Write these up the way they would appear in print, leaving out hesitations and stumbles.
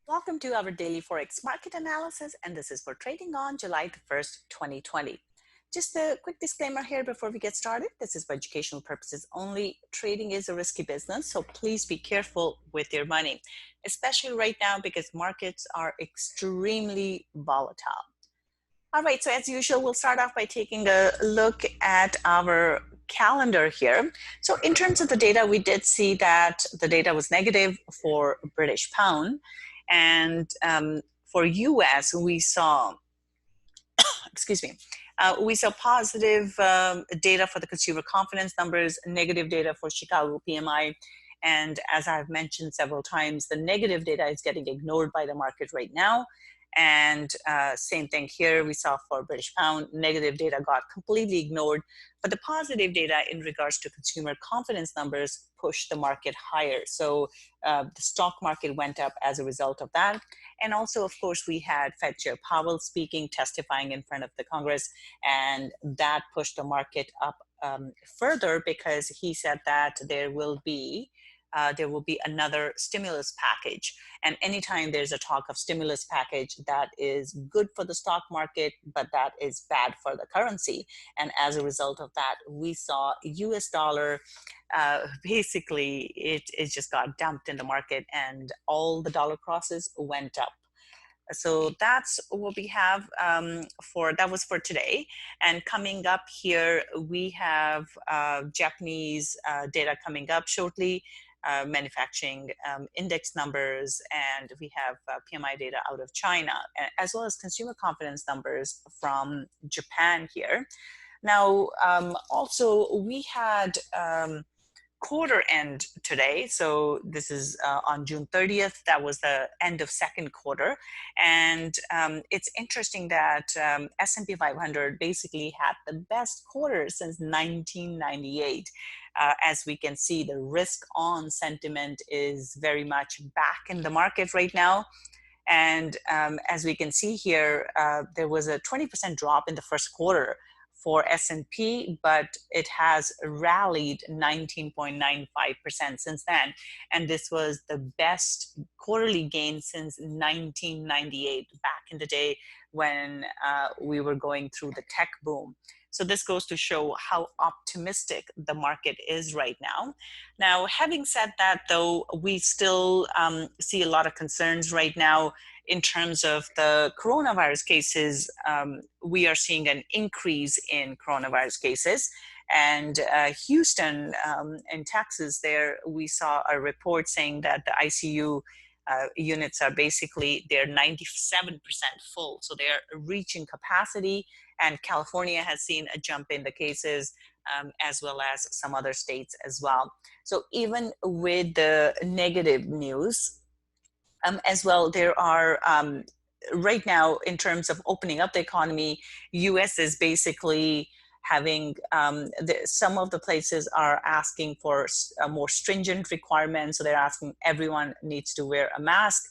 Welcome to our daily Forex market analysis, and this is for trading on July the 1st, 2020. Just a quick disclaimer here before we get started. This is for educational purposes only. Trading is a risky business, so please be careful with your money, especially right now because markets are extremely volatile. All right, so as usual, we'll start off by taking a look at our calendar here. So in terms of the data, we did see that the data was negative for British pound. And for US, we saw, excuse me, we saw positive data for the consumer confidence numbers, negative data for Chicago PMI. And as I've mentioned several times, the negative data is getting ignored by the market right now. And same thing here, we saw for British pound, negative data got completely ignored, but the positive data in regards to consumer confidence numbers pushed the market higher. So the stock market went up as a result of that. And also, of course, we had Fed Chair Powell speaking, testifying in front of the Congress, and that pushed the market up further because he said that there will be another stimulus package. And anytime there's a talk of stimulus package, that is good for the stock market, but that is bad for the currency. And as a result of that, we saw US dollar, basically, it just got dumped in the market and all the dollar crosses went up. So that's what we have that was for today. And coming up here, we have Japanese data coming up shortly. Manufacturing index numbers, and we have PMI data out of China, as well as consumer confidence numbers from Japan here. Now, also we had quarter end today. So this is on June 30th. That was the end of second quarter. And it's interesting that S&P 500 basically had the best quarter since 1998. As we can see, the risk on sentiment is very much back in the market right now. And as we can see here, there was a 20% drop in the first quarter for S&P, but it has rallied 19.95% since then. And this was the best quarterly gain since 1998, back in the day when we were going through the tech boom. So this goes to show how optimistic the market is right now. Now, having said that, though, we still see a lot of concerns right now in terms of the coronavirus cases. We are seeing an increase in coronavirus cases. And Houston in Texas, there we saw a report saying that the ICU units are basically, they're 97% full. So they're reaching capacity. And California has seen a jump in the cases, as well as some other states as well. So even with the negative news, as well, there are right now, in terms of opening up the economy, US is basically having some of the places are asking for a more stringent requirements. So they're asking everyone needs to wear a mask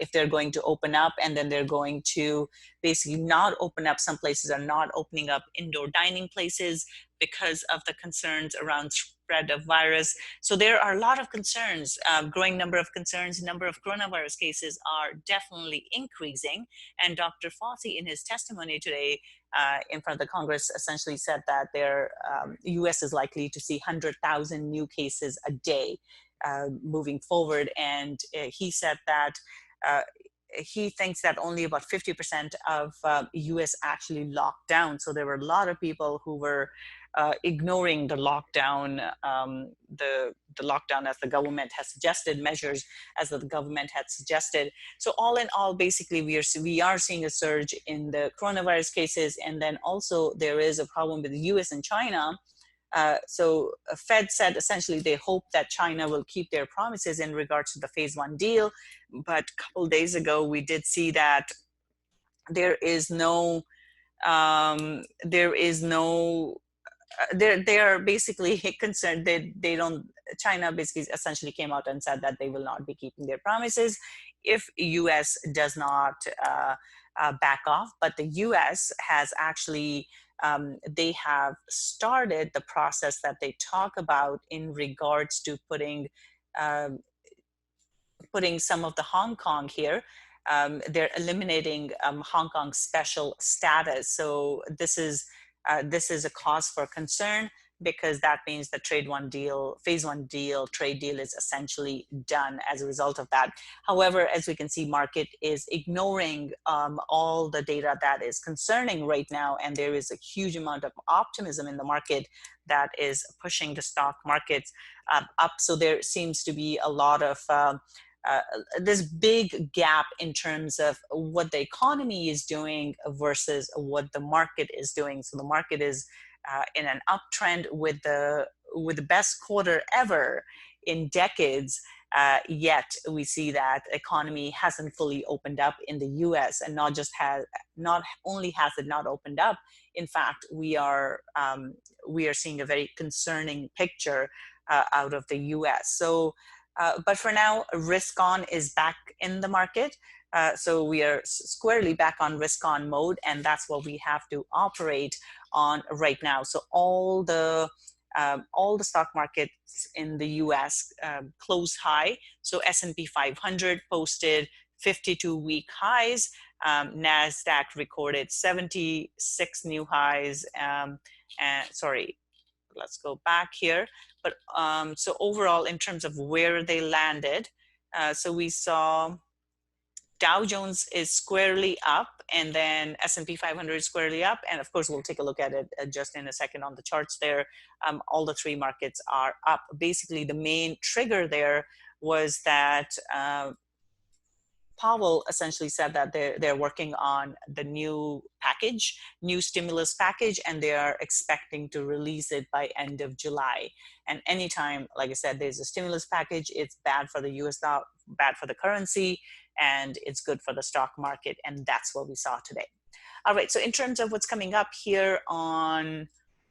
if they're going to open up, and then they're going to basically not open up. Some places are not opening up indoor dining places because of the concerns around spread of virus. So there are a lot of concerns, growing number of concerns, number of coronavirus cases are definitely increasing. And Dr. Fauci, in his testimony today in front of the Congress, essentially said that US is likely to see 100,000 new cases a day moving forward. And he said that he thinks that only about 50% of US actually locked down. So there were a lot of people who were ignoring the lockdown, the lockdown as the government has suggested, measures as the government had suggested. So all in all, basically, we are seeing a surge in the coronavirus cases. And then also there is a problem with the US and China. So Fed said essentially they hope that China will keep their promises in regards to the phase 1 deal. But a couple days ago, we did see that they are basically concerned that China basically essentially came out and said that they will not be keeping their promises if US does not back off. But the US has actually, they have started the process that they talk about in regards to putting putting some of the Hong Kong here. They're eliminating Hong Kong's special status. So this is a cause for concern, because that means the phase one deal, trade deal is essentially done as a result of that. However, as we can see, market is ignoring all the data that is concerning right now, and there is a huge amount of optimism in the market that is pushing the stock markets up. So there seems to be a lot of this big gap in terms of what the economy is doing versus what the market is doing. So the market is in an uptrend with the best quarter ever in decades. Yet we see that economy hasn't fully opened up in the U.S. and not only has it not opened up. In fact, we are seeing a very concerning picture out of the U.S. So. But for now, risk on is back in the market. So we are squarely back on risk on mode, and that's what we have to operate on right now. So all the stock markets in the US closed high. So S&P 500 posted 52-week highs. Nasdaq recorded 76 new highs. Let's go back here. But so overall, in terms of where they landed, so we saw Dow Jones is squarely up, and then S&P 500 is squarely up. And of course, we'll take a look at it just in a second on the charts there. All the three markets are up. Basically, the main trigger there was that Powell essentially said that they're working on the new stimulus package, and they are expecting to release it by end of July. And anytime, like I said, there's a stimulus package, it's bad for the US dollar, bad for the currency, and it's good for the stock market. And that's what we saw today. All right, so in terms of what's coming up here on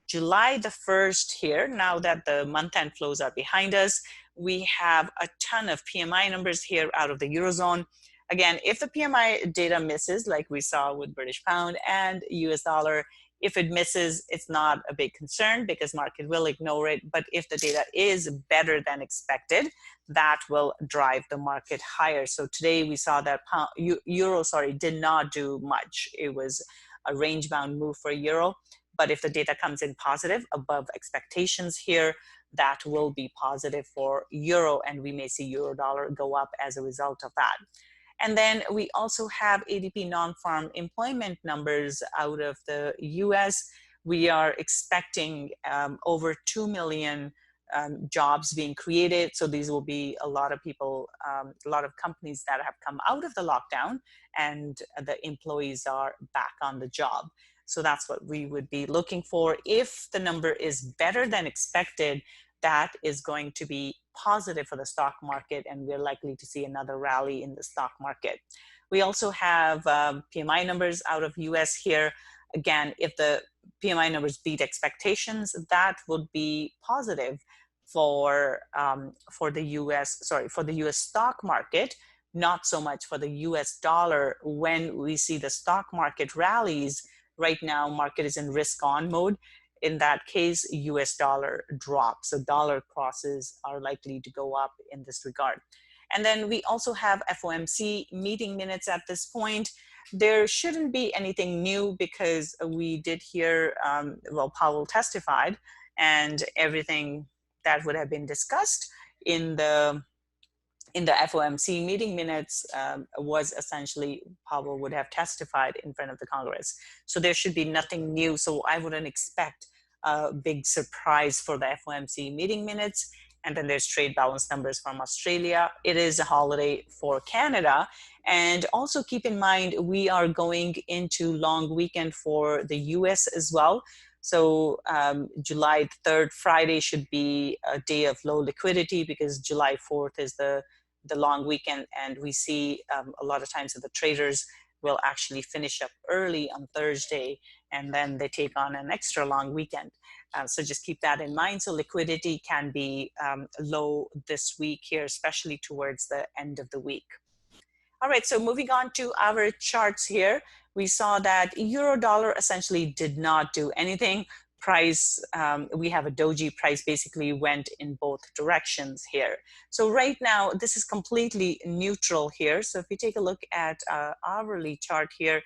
July the 1st here, now that the month-end flows are behind us, we have a ton of PMI numbers here out of the Eurozone. Again, if the PMI data misses, like we saw with British pound and US dollar, if it misses, it's not a big concern because market will ignore it. But if the data is better than expected, that will drive the market higher. So today we saw that euro did not do much. It was a range-bound move for euro. But if the data comes in positive, above expectations here, that will be positive for euro, and we may see euro dollar go up as a result of that. And then we also have ADP non-farm employment numbers out of the US. We are expecting over 2 million jobs being created. So these will be a lot of people, a lot of companies that have come out of the lockdown, and the employees are back on the job. So that's what we would be looking for. If the number is better than expected, that is going to be positive for the stock market, and we're likely to see another rally in the stock market. We also have PMI numbers out of US here. Again, if the PMI numbers beat expectations, that would be positive for the US stock market, not so much for the US dollar. When we see the stock market rallies, right now market is in risk on mode. In that case, US dollar drops. So dollar crosses are likely to go up in this regard. And then we also have FOMC meeting minutes at this point. There shouldn't be anything new because we did hear, Powell testified, and everything that would have been discussed in the FOMC meeting minutes was essentially Powell would have testified in front of the Congress. So there should be nothing new. So I wouldn't expect a big surprise for the FOMC meeting minutes. And then there's trade balance numbers from Australia. It is a holiday for Canada. And also keep in mind, we are going into long weekend for the US as well. So July 3rd, Friday, should be a day of low liquidity because July 4th is the long weekend, and we see a lot of times that the traders will actually finish up early on Thursday, and then they take on an extra long weekend. So just keep that in mind. So liquidity can be low this week here, especially towards the end of the week. All right, so moving on to our charts here, we saw that euro dollar essentially did not do anything. price, we have a doji price basically went in both directions here. So right now, this is completely neutral here. So if we take a look at hourly chart here,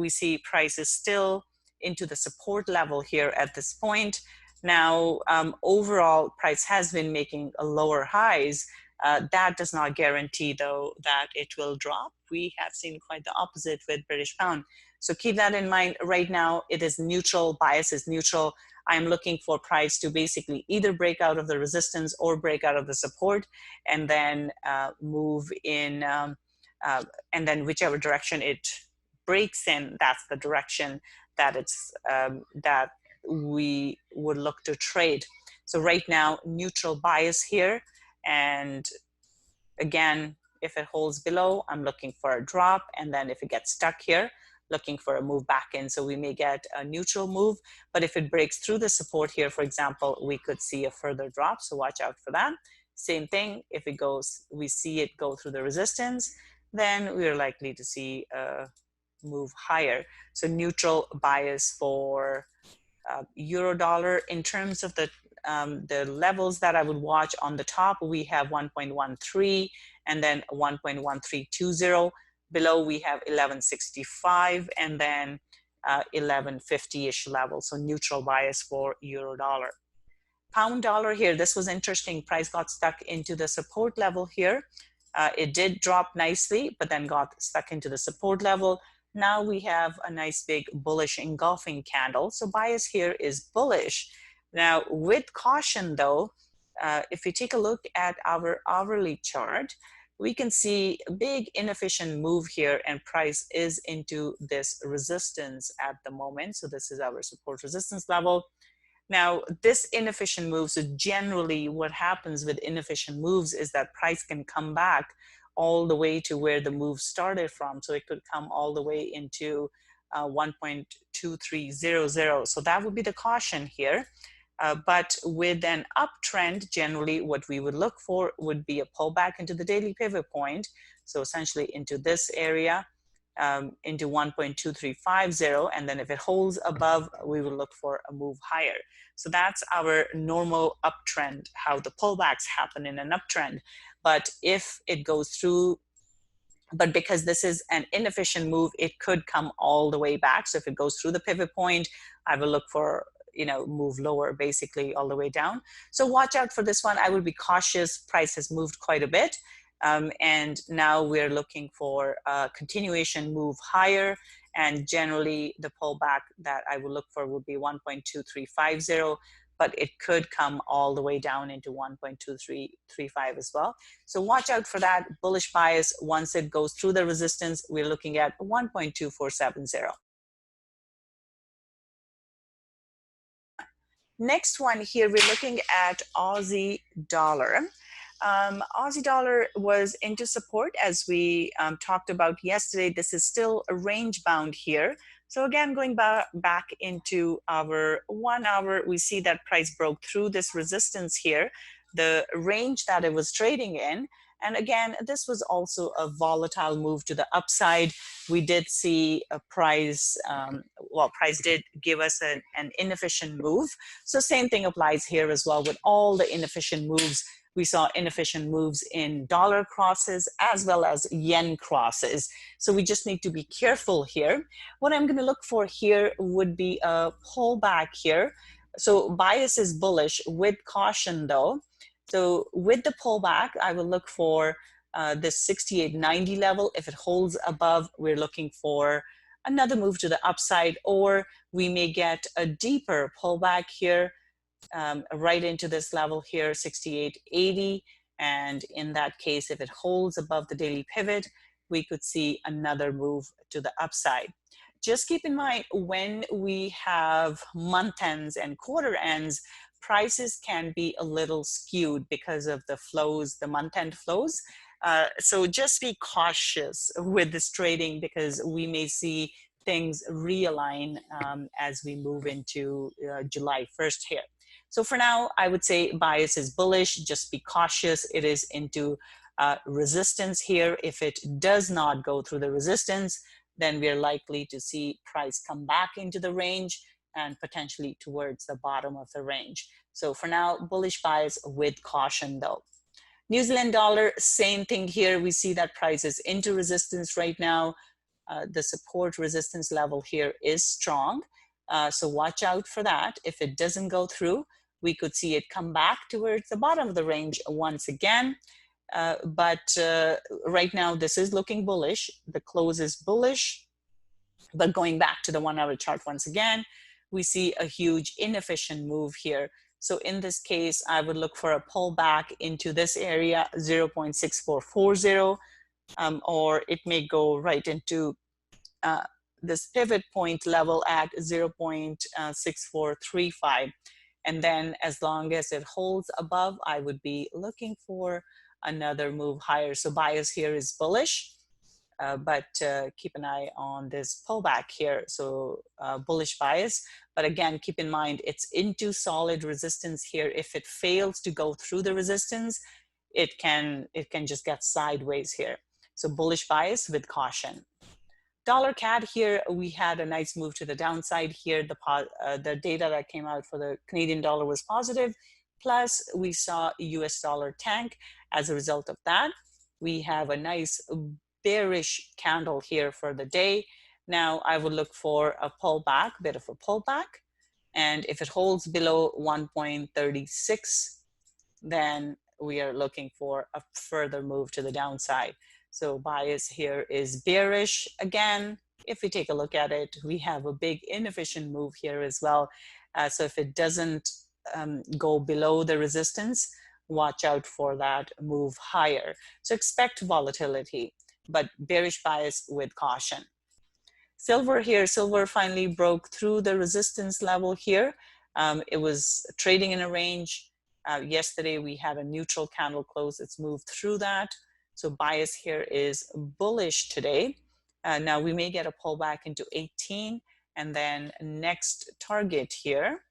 we see price is still into the support level here at this point. Now, overall price has been making a lower highs. That does not guarantee, though, that it will drop. We have seen quite the opposite with British pound. So keep that in mind. Right now, it is neutral. Bias is neutral. I'm looking for price to basically either break out of the resistance or break out of the support, and then move in, and then whichever direction it breaks in, that's the direction that it's that we would look to trade. So right now, neutral bias here, and again, if it holds below, I'm looking for a drop, and then if it gets stuck here, looking for a move back in. So we may get a neutral move, but if it breaks through the support here, for example, we could see a further drop. So watch out for that. Same thing, if it goes, we see it go through the resistance, then we're likely to see a move higher. So neutral bias for euro dollar. In terms of the levels that I would watch, on the top, we have 1.13 and then 1.1320. Below, we have 1165 and then 1150-ish level. So neutral bias for euro dollar. Pound dollar here, this was interesting. Price got stuck into the support level here. It did drop nicely, but then got stuck into the support level. Now we have a nice big bullish engulfing candle. So bias here is bullish. Now with caution though, if we take a look at our hourly chart, we can see a big inefficient move here, and price is into this resistance at the moment. So this is our support resistance level. Now, this inefficient move, so generally what happens with inefficient moves is that price can come back all the way to where the move started from. So it could come all the way into 1.2300. So that would be the caution here. But with an uptrend, generally what we would look for would be a pullback into the daily pivot point. So essentially into this area, into 1.2350. And then if it holds above, we will look for a move higher. So that's our normal uptrend, how the pullbacks happen in an uptrend. But if it goes through, but because this is an inefficient move, it could come all the way back. So if it goes through the pivot point, I will look for, move lower, basically all the way down. So watch out for this one. I would be cautious. Price has moved quite a bit. And now we're looking for a continuation move higher. And generally the pullback that I would look for would be 1.2350, but it could come all the way down into 1.2335 as well. So watch out for that bullish bias. Once it goes through the resistance, we're looking at 1.2470. Next one here, we're looking at Aussie dollar. Aussie dollar was into support as we talked about yesterday. This is still a range bound here. So again, going back into our 1 hour, we see that price broke through this resistance here, the range that it was trading in. And again, this was also a volatile move to the upside. We did see a price, price did give us an inefficient move. So same thing applies here as well with all the inefficient moves. We saw inefficient moves in dollar crosses as well as yen crosses. So we just need to be careful here. What I'm going to look for here would be a pullback here. So bias is bullish with caution though. So with the pullback, I will look for this 68.90 level. If it holds above, we're looking for another move to the upside, or we may get a deeper pullback here. Right into this level here, 68.80, and in that case, if it holds above the daily pivot, we could see another move to the upside. Just keep in mind, when we have month ends and quarter ends, prices can be a little skewed because of the flows, the month end flows. So just be cautious with this trading, because we may see things realign as we move into July 1st here. So for now, I would say bias is bullish. Just be cautious. It is into resistance here. If it does not go through the resistance, then we are likely to see price come back into the range. and potentially towards the bottom of the range. So for now, bullish bias with caution though. New Zealand dollar, same thing here. We see that price is into resistance right now. The support resistance level here is strong. So watch out for that. If it doesn't go through, we could see it come back towards the bottom of the range once again. But right now, this is looking bullish. The close is bullish. But going back to the 1 hour chart once again, we see a huge inefficient move here. So in this case, I would look for a pullback into this area, 0.6440, or it may go right into this pivot point level at 0.6435. And then as long as it holds above, I would be looking for another move higher. So bias here is bullish. But keep an eye on this pullback here. So bullish bias, but again, keep in mind, it's into solid resistance here. If it fails to go through the resistance, it can just get sideways here. So bullish bias with caution. Dollar CAD here, we had a nice move to the downside here. The data that came out for the Canadian dollar was positive. Plus we saw US dollar tank. As a result of that, we have a nice bearish candle here for the day. Now I would look for a pullback, bit of a pullback. And if it holds below 1.36, then we are looking for a further move to the downside. So bias here is bearish again. If we take a look at it, we have a big inefficient move here as well. So if it doesn't go below the resistance, watch out for that move higher. So expect volatility, but bearish bias with caution. Silver here, silver finally broke through the resistance level here. It was trading in a range. Yesterday we had a neutral candle close. It's moved through that. So bias here is bullish today. Now we may get a pullback into 18, and then next target here,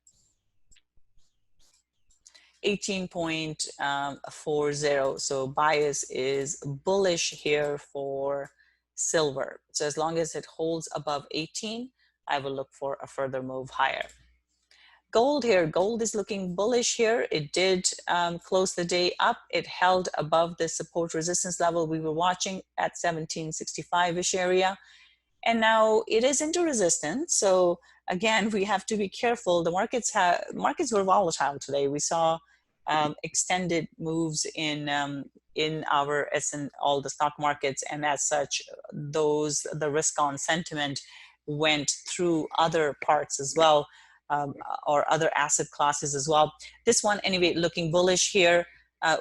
18.40. So bias is bullish here for silver. So as long as it holds above 18, I will look for a further move higher. Gold here, gold is looking bullish here. It did close the day up. It held above the support resistance level we were watching at 1765-ish area. And now it is into resistance. So again, we have to be careful. The markets were volatile today. We saw extended moves in all the stock markets, and as such, the risk on sentiment went through other parts as well, or other asset classes as well. This one, anyway, looking bullish here.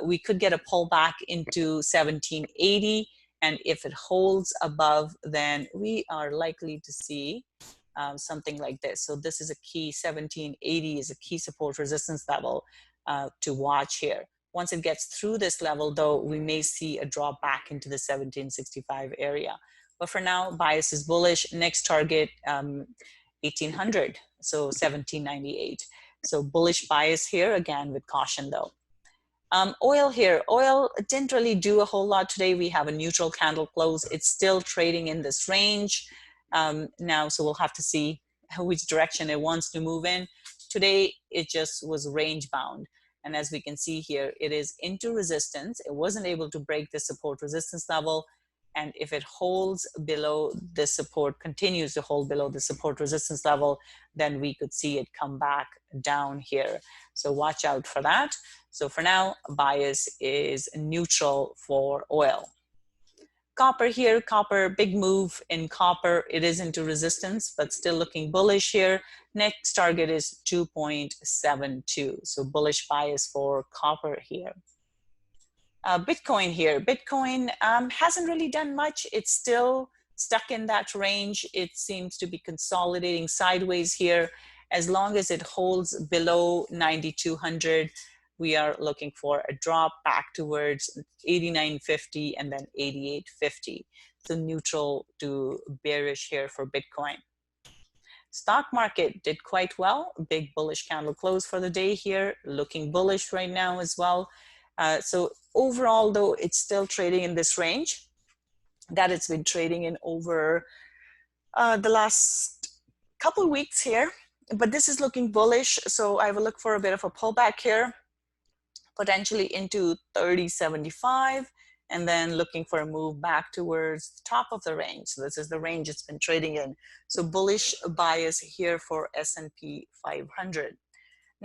We could get a pullback into 1780. And if it holds above, then we are likely to see something like this. So this is a key, 1780 is a key support resistance level to watch here. Once it gets through this level, though, we may see a drop back into the 1765 area. But for now, bias is bullish. Next target, 1800, so 1798. So bullish bias here, again, with caution, though. Oil here, oil didn't really do a whole lot today. We have a neutral candle close. It's still trading in this range now, so we'll have to see which direction it wants to move in. Today, it just was range bound. And as we can see here, it is into resistance. It wasn't able to break the support resistance level. And if it holds below the support, continues to hold below the support resistance level, then we could see it come back down here. So watch out for that. So for now, bias is neutral for oil. Copper here, copper, big move in copper. It is into resistance, but still looking bullish here. Next target is 2.72. So bullish bias for copper here. Bitcoin here. Bitcoin hasn't really done much. It's still stuck in that range. It seems to be consolidating sideways here. As long as it holds below 9,200, we are looking for a drop back towards 89.50 and then 88.50. So neutral to bearish here for Bitcoin. Stock market did quite well. Big bullish candle close for the day here. Looking bullish right now as well. So overall, though, it's still trading in this range that it's been trading in over the last couple of weeks here. But this is looking bullish, so I will look for a bit of a pullback here, potentially into 30.75, and then looking for a move back towards the top of the range. So this is the range it's been trading in. So bullish bias here for S&P 500.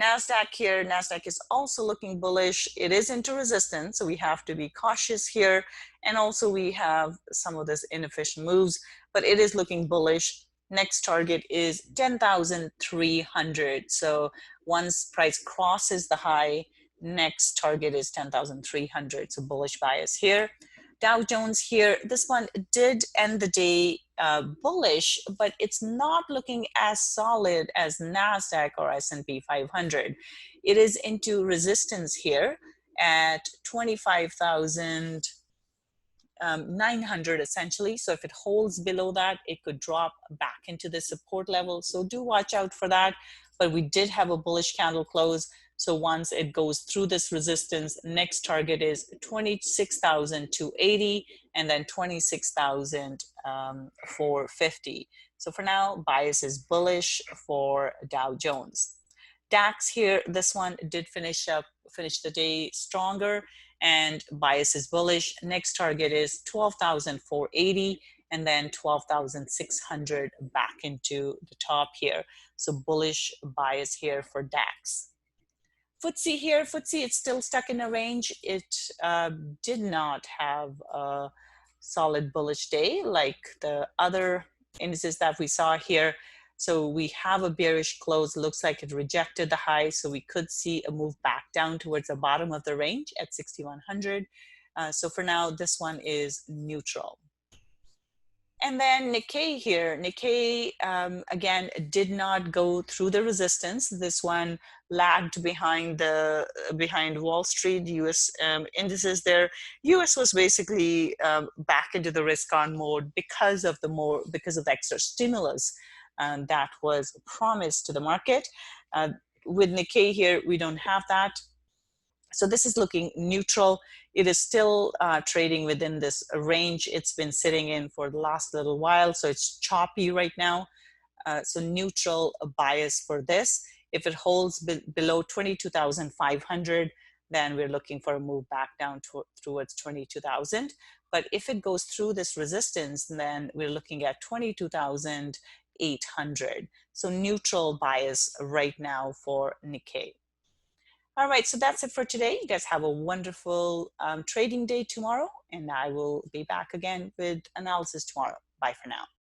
Nasdaq here, Nasdaq is also looking bullish. It is into resistance, so we have to be cautious here. And also we have some of this inefficient moves, but it is looking bullish. Next target is 10,300. So once price crosses the high, next target is 10,300. So bullish bias here. Dow Jones here, this one did end the day bullish, but it's not looking as solid as Nasdaq or S&P 500. It is into resistance here at 25,900 essentially. So if it holds below that, it could drop back into the support level. So do watch out for that. But we did have a bullish candle close. So once it goes through this resistance, next target is 26,280 and then 26,450. So for now, bias is bullish for Dow Jones. DAX here, this one did finish the day stronger, and bias is bullish. Next target is 12,480 and then 12,600 back into the top here. So bullish bias here for DAX. FTSE here, FTSE, it's still stuck in a range. It did not have a solid bullish day like the other indices that we saw here. So we have a bearish close. Looks like it rejected the high. So we could see a move back down towards the bottom of the range at 6,100. So for now, this one is neutral. And then Nikkei here, Nikkei again did not go through the resistance. This one lagged behind Wall Street, US indices there. US was basically back into the risk on mode because of the extra stimulus that was promised to the market. With Nikkei here, we don't have that. So this is looking neutral. It is still trading within this range it's been sitting in for the last little while. So it's choppy right now. So neutral bias for this. If it holds below 22,500, then we're looking for a move back down towards 22,000. But if it goes through this resistance, then we're looking at 22,800. So neutral bias right now for Nikkei. All right, so that's it for today. You guys have a wonderful trading day tomorrow, and I will be back again with analysis tomorrow. Bye for now.